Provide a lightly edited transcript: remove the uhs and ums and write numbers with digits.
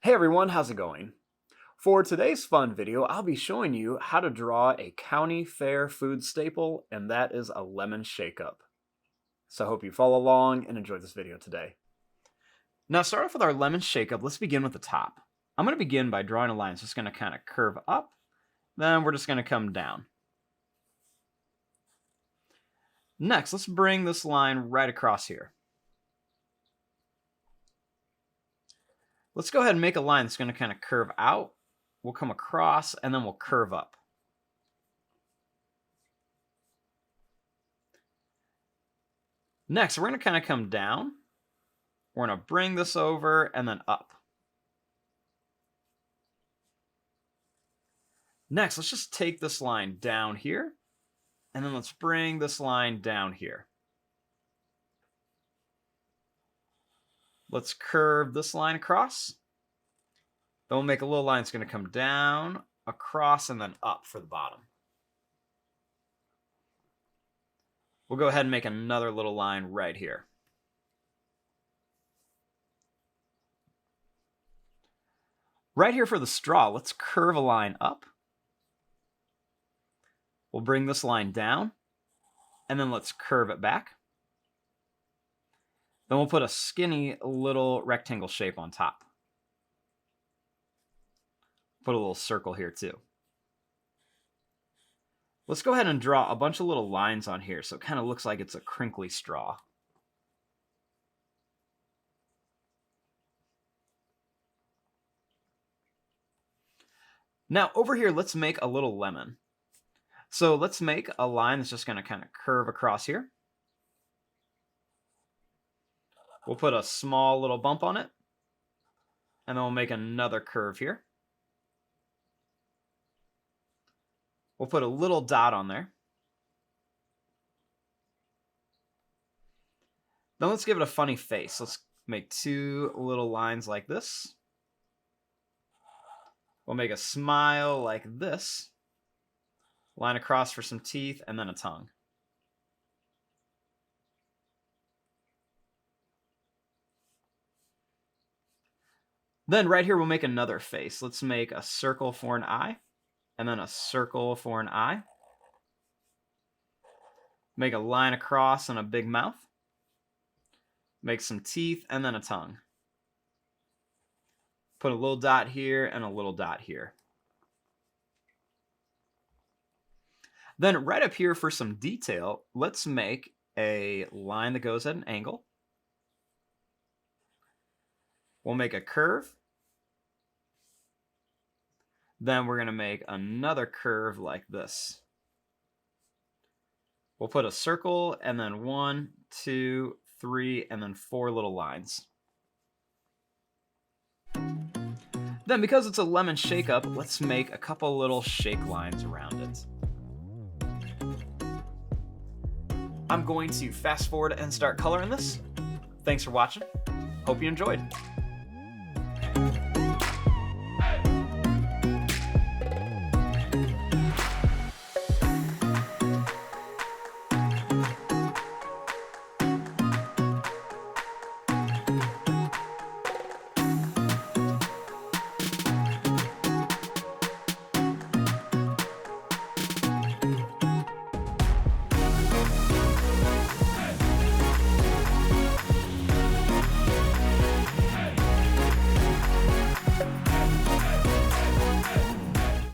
Hey everyone, how's it going? For today's fun video, I'll be showing you how to draw a county fair food staple, and that is a lemon shake-up. So I hope you follow along and enjoy this video today. Now, start off with our lemon shake-up. Let's begin with the top. I'm going to begin by drawing a line. So it's going to kind of curve up, then we're just going to come down. Next, let's bring this line right across here. Let's go ahead and make a line that's going to kind of curve out. We'll come across, and then we'll curve up. Next, we're going to kind of come down. We're going to bring this over and then up. Next, let's just take this line down here, and then let's bring this line down here. Let's curve this line across. Then we'll make a little line that's going to come down, across, and then up for the bottom. We'll go ahead and make another little line right here. Right here for the straw, let's curve a line up. We'll bring this line down, and then let's curve it back. Then we'll put a skinny little rectangle shape on top. Put a little circle here too. Let's go ahead and draw a bunch of little lines on here so it kind of looks like it's a crinkly straw. Now over here, let's make a little lemon. So let's make a line that's just going to kind of curve across here. We'll put a small little bump on it, and then we'll make another curve here. We'll put a little dot on there. Then let's give it a funny face. Let's make two little lines like this. We'll make a smile like this. Line across for some teeth, and then a tongue. Then right here, we'll make another face. Let's make a circle for an eye, and then a circle for an eye. Make a line across and a big mouth. Make some teeth, and then a tongue. Put a little dot here and a little dot here. Then right up here for some detail, let's make a line that goes at an angle. We'll make a curve. Then we're going to make another curve like this. We'll put a circle, and then 1, 2, 3, and then 4 little lines. Then because it's a lemon shake-up, let's make a couple little shake lines around it. I'm going to fast forward and start coloring this. Thanks for watching. Hope you enjoyed.